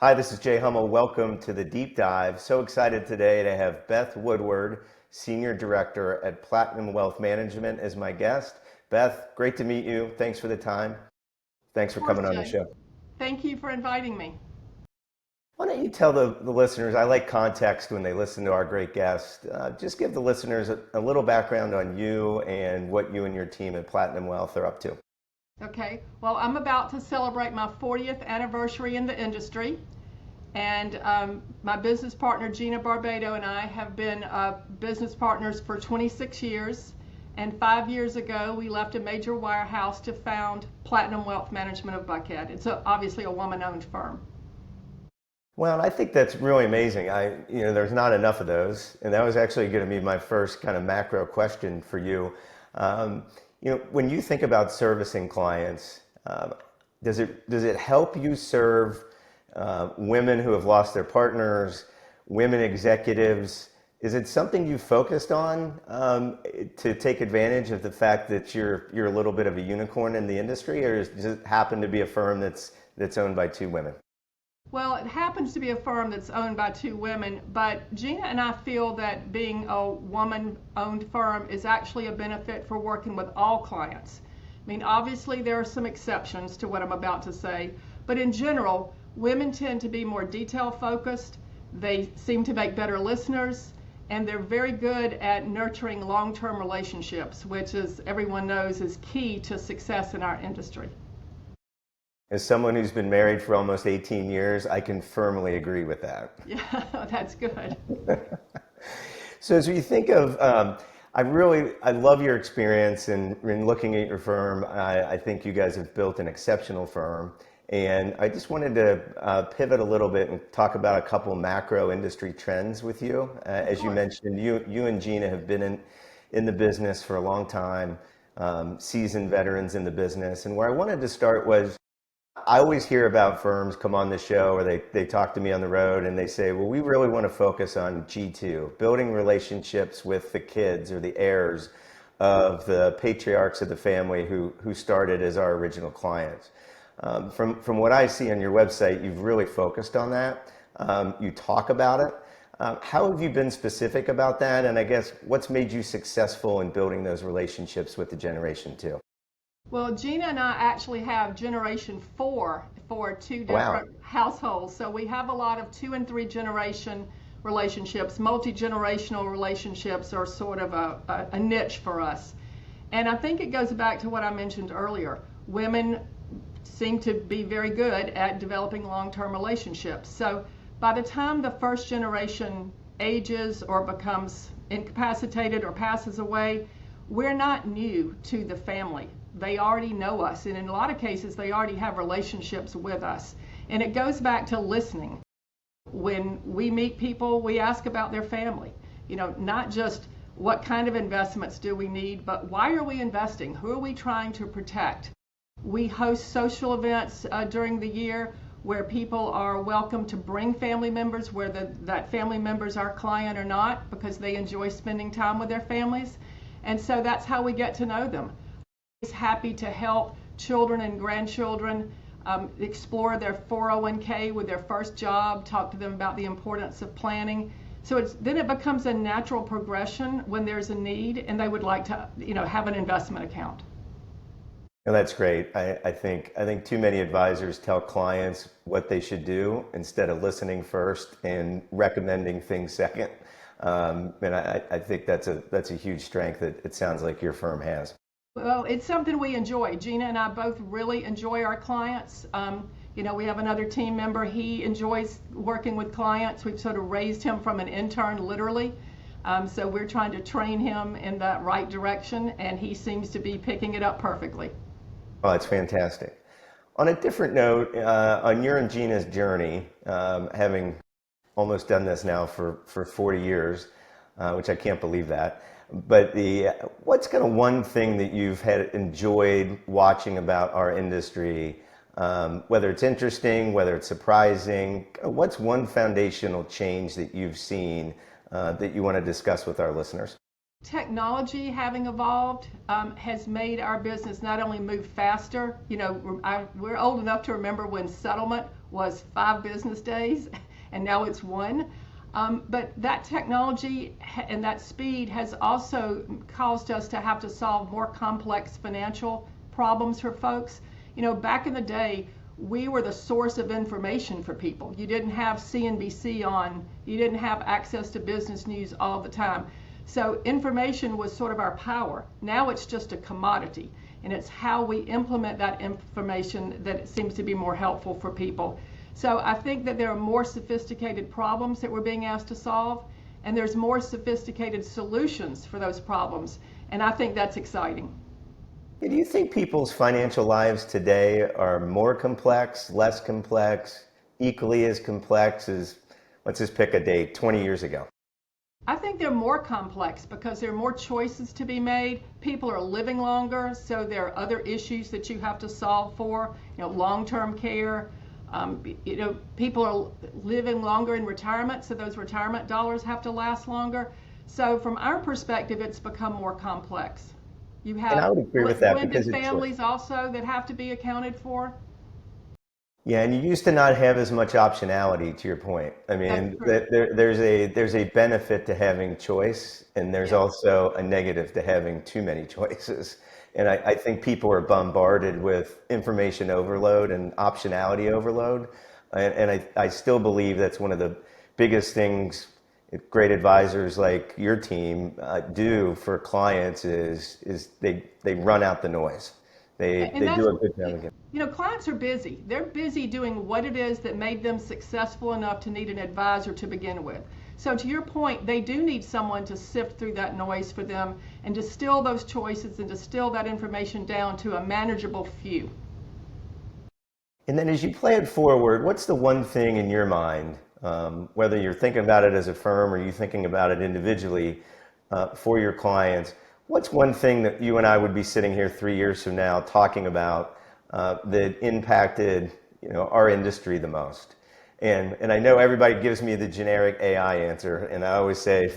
Hi, this is Jay Hummel. Welcome to the Deep Dive. So excited today to have Beth Woodward, Senior Director at Platinum Wealth Management, as my guest. Beth, great to meet you. Thanks for the time. Thanks Of for course, coming on the Jay. show. Thank you for inviting me. Why don't you tell the listeners, I like context when they listen to our great guest, just give the listeners a little background on you and what you and your team at Platinum Wealth are up to. Okay, well, I'm about to celebrate my 40th anniversary in the industry, and my business partner Gina Barbado and I have been business partners for 26 years. And 5 years ago, we left a major wirehouse to found Platinum Wealth Management of Buckhead. It's obviously a woman-owned firm. Well, I think that's really amazing. There's not enough of those, and that was actually going to be my first kind of macro question for you. Um, when you think about servicing clients, does it help you serve women who have lost their partners, women executives? Is it something you focused on to take advantage of the fact that you're a little bit of a unicorn in the industry, or does it happen to be a firm that's owned by two women? Well, it happens to be a firm that's owned by two women, but Gina and I feel that being a woman-owned firm is actually a benefit for working with all clients. I mean, obviously there are some exceptions to what I'm about to say, but in general, women tend to be more detail-focused, they seem to make better listeners, and they're very good at nurturing long-term relationships, which, as everyone knows, is key to success in our industry. As someone who's been married for almost 18 years, I can firmly agree with that. Yeah, that's good. So as we think of, I love your experience in looking at your firm. I think you guys have built an exceptional firm. And I just wanted to pivot a little bit and talk about a couple macro industry trends with you. Of As you course. mentioned, you and Gina have been in the business for a long time, seasoned veterans in the business. And where I wanted to start was, I always hear about firms come on the show or they talk to me on the road and they say, well, we really want to focus on G2, building relationships with the kids or the heirs of the patriarchs of the family who started as our original clients. From what I see on your website, you've really focused on that. You talk about it. How have you been specific about that? And I guess what's made you successful in building those relationships with the generation two? Well, Gina and I actually have generation four for two Wow. different households. So we have a lot of 2 and 3 generation relationships. Multi-generational relationships are sort of a niche for us. And I think it goes back to what I mentioned earlier. Women seem to be very good at developing long-term relationships. So by the time the first generation ages or becomes incapacitated or passes away, we're not new to the family. They already know us, and in a lot of cases, they already have relationships with us. And it goes back to listening. When we meet people, we ask about their family. Not just what kind of investments do we need, but why are we investing? Who are we trying to protect? We host social events during the year where people are welcome to bring family members, whether that family member's our client or not, because they enjoy spending time with their families. And so that's how we get to know them. Is happy to help children and grandchildren explore their 401k with their first job, talk to them about the importance of planning. So then it becomes a natural progression when there's a need and they would like to have an investment account. And that's great. I think too many advisors tell clients what they should do instead of listening first and recommending things second. And I think that's a huge strength that it sounds like your firm has. Well, it's something we enjoy. Gina and I both really enjoy our clients. We have another team member. He enjoys working with clients. We've sort of raised him from an intern, literally. So we're trying to train him in that right direction, and he seems to be picking it up perfectly. Oh, it's fantastic. On a different note, on your and Gina's journey, having almost done this now for 40 years, which I can't believe that. But what's kind of one thing that you've had enjoyed watching about our industry, whether it's interesting, whether it's surprising? What's one foundational change that you've seen that you want to discuss with our listeners? Technology having evolved has made our business not only move faster. We're old enough to remember when settlement was 5 business days, and now it's 1. But that technology and that speed has also caused us to have to solve more complex financial problems for folks. Back in the day, we were the source of information for people. You didn't have CNBC on, you didn't have access to business news all the time. So information was sort of our power. Now it's just a commodity, and it's how we implement that information that it seems to be more helpful for people. So I think that there are more sophisticated problems that we're being asked to solve, and there's more sophisticated solutions for those problems, and I think that's exciting. Do you think people's financial lives today are more complex, less complex, equally as complex as, let's just pick a date, 20 years ago? I think they're more complex because there are more choices to be made. People are living longer, so there are other issues that you have to solve for, long-term care. People are living longer in retirement, so those retirement dollars have to last longer. So from our perspective, it's become more complex. You And I have would agree with that blended because it's families also that have to be accounted for. yeah, and you used to not have as much optionality, to your point. I That's mean, true. there's a benefit to having choice, and there's Yes. also a negative to having too many choices. And I think people are bombarded with information overload and optionality overload. And I still believe that's one of the biggest things great advisors like your team do for clients is they run out the noise. And They that's, do a good job again. clients are busy. They're busy doing what it is that made them successful enough to need an advisor to begin with. So to your point, they do need someone to sift through that noise for them and distill those choices and distill that information down to a manageable few. And then as you play it forward, what's the one thing in your mind, whether you're thinking about it as a firm or you thinking about it individually for your clients, what's one thing that you and I would be sitting here 3 years from now talking about that impacted our industry the most? And I know everybody gives me the generic AI answer, and I always say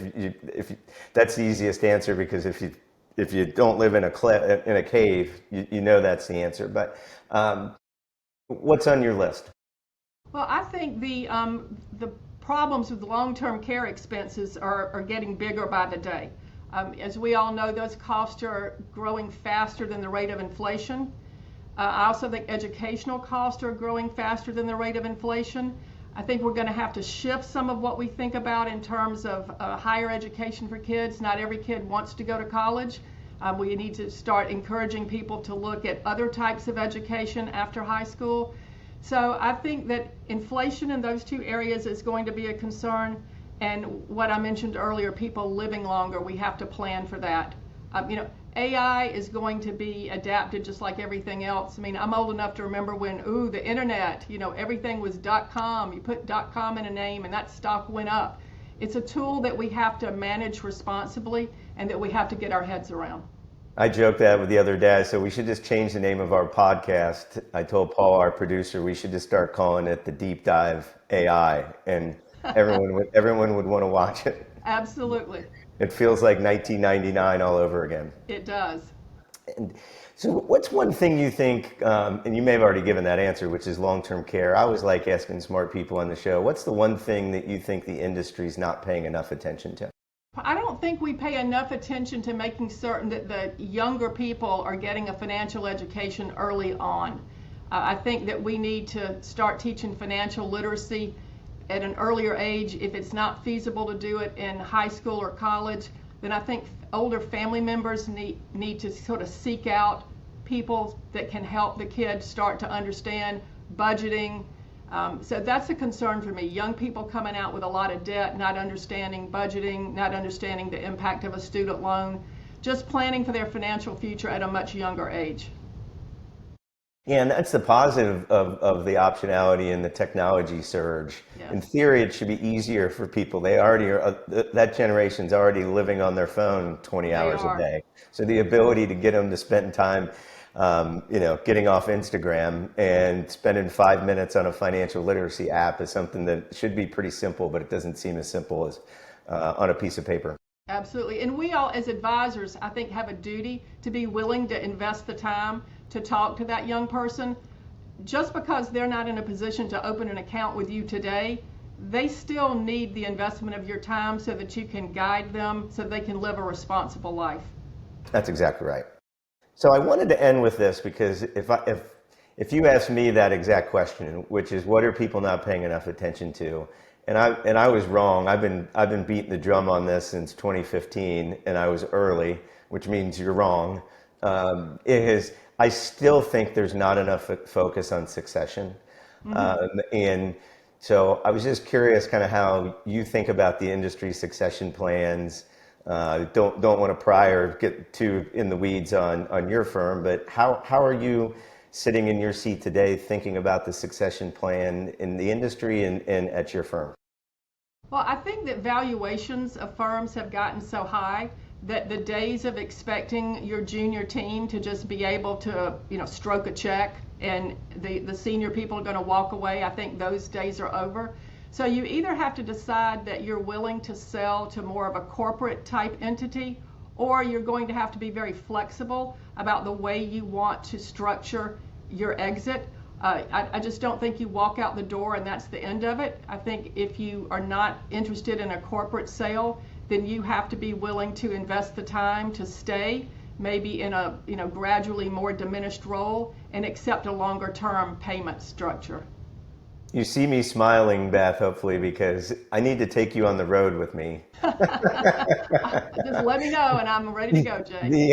that's the easiest answer because if you don't live in a cave, you know that's the answer. But what's on your list? Well, I think the problems with long-term care expenses are getting bigger by the day. As we all know, those costs are growing faster than the rate of inflation. I also think educational costs are growing faster than the rate of inflation. I think we're going to have to shift some of what we think about in terms of higher education for kids. Not every kid wants to go to college. We need to start encouraging people to look at other types of education after high school. So I think that inflation in those two areas is going to be a concern. And what I mentioned earlier, people living longer, we have to plan for that. AI is going to be adapted just like everything else. I mean, I'm old enough to remember when, the internet, everything was .com. You put .com in a name and that stock went up. It's a tool that we have to manage responsibly and that we have to get our heads around. I joked that with the other day, so we should just change the name of our podcast. I told Paul, our producer, we should just start calling it the Deep Dive AI, and everyone would want to watch it. Absolutely. It feels like 1999 all over again. It does. And so what's one thing you think, and you may have already given that answer, which is long-term care. I always like asking smart people on the show, what's the one thing that you think the industry's not paying enough attention to? I don't think we pay enough attention to making certain that the younger people are getting a financial education early on. I think that we need to start teaching financial literacy at an earlier age. If it's not feasible to do it in high school or college, then I think older family members need to sort of seek out people that can help the kids start to understand budgeting. So that's a concern for me. Young people coming out with a lot of debt, not understanding budgeting, not understanding the impact of a student loan, just planning for their financial future at a much younger age. Yeah, and that's the positive of the optionality and the technology surge. Yes. In theory, it should be easier for people. They already are, that generation's already living on their phone 20 hours a day. So the ability to get them to spend time, getting off Instagram and spending 5 minutes on a financial literacy app is something that should be pretty simple, but it doesn't seem as simple as on a piece of paper. Absolutely. And we all, as advisors, I think have a duty to be willing to invest the time to talk to that young person. just because they're not in a position to open an account with you today, they still need the investment of your time so that you can guide them so they can live a responsible life. That's exactly right. So I wanted to end with this because if you ask me that exact question, which is what are people not paying enough attention to, and I was wrong. I've been beating the drum on this since 2015, and I was early, which means you're wrong. I still think there's not enough focus on succession, and so I was just curious, kind of how you think about the industry succession plans. Don't want to pry or get too in the weeds on your firm, but how are you sitting in your seat today thinking about the succession plan in the industry and at your firm? Well, I think that valuations of firms have gotten so high that the days of expecting your junior team to just be able to, stroke a check and the senior people are going to walk away, I think those days are over. So you either have to decide that you're willing to sell to more of a corporate type entity, or you're going to have to be very flexible about the way you want to structure your exit. I just don't think you walk out the door and that's the end of it. I think if you are not interested in a corporate sale, then you have to be willing to invest the time to stay, maybe in a gradually more diminished role, and accept a longer term payment structure. You see me smiling, Beth, hopefully, because I need to take you on the road with me. Just let me know and I'm ready to go, Jay.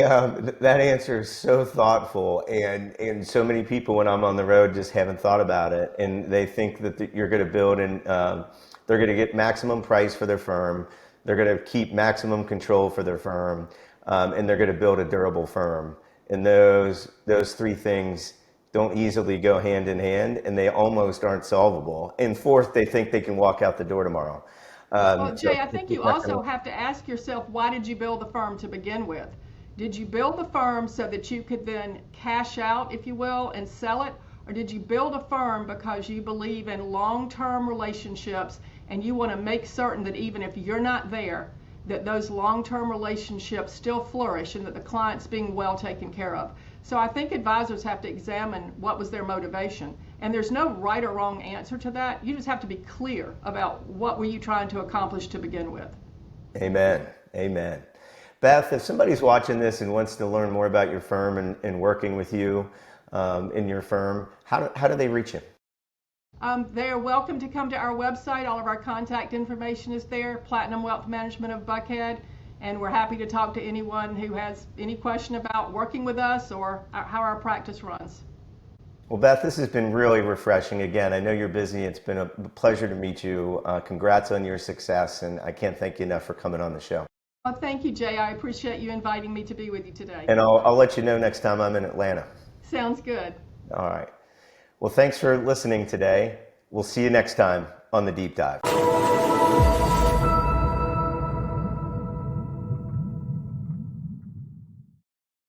That answer is so thoughtful, and so many people when I'm on the road just haven't thought about it, and they think that you're going to build and they're going to get maximum price for their firm, they're going to keep maximum control for their firm, and they're going to build a durable firm. And those three things don't easily go hand in hand, and they almost aren't solvable. And fourth, they think they can walk out the door tomorrow. Well, Jay, I think you also have to ask yourself, why did you build the firm to begin with? Did you build the firm so that you could then cash out, if you will, and sell it? Or did you build a firm because you believe in long-term relationships and you want to make certain that even if you're not there, that those long-term relationships still flourish and that the client's being well taken care of? So I think advisors have to examine what was their motivation. And there's no right or wrong answer to that. You just have to be clear about what were you trying to accomplish to begin with. Amen. Amen. Beth, if somebody's watching this and wants to learn more about your firm and working with you in your firm, how do they reach you? They're welcome to come to our website. All of our contact information is there, Platinum Wealth Management of Buckhead. And we're happy to talk to anyone who has any question about working with us or how our practice runs. Well, Beth, this has been really refreshing. Again, I know you're busy. It's been a pleasure to meet you. Congrats on your success, and I can't thank you enough for coming on the show. Well, thank you, Jay. I appreciate you inviting me to be with you today. And I'll let you know next time I'm in Atlanta. Sounds good. All right. Well, thanks for listening today. We'll see you next time on The Deep Dive.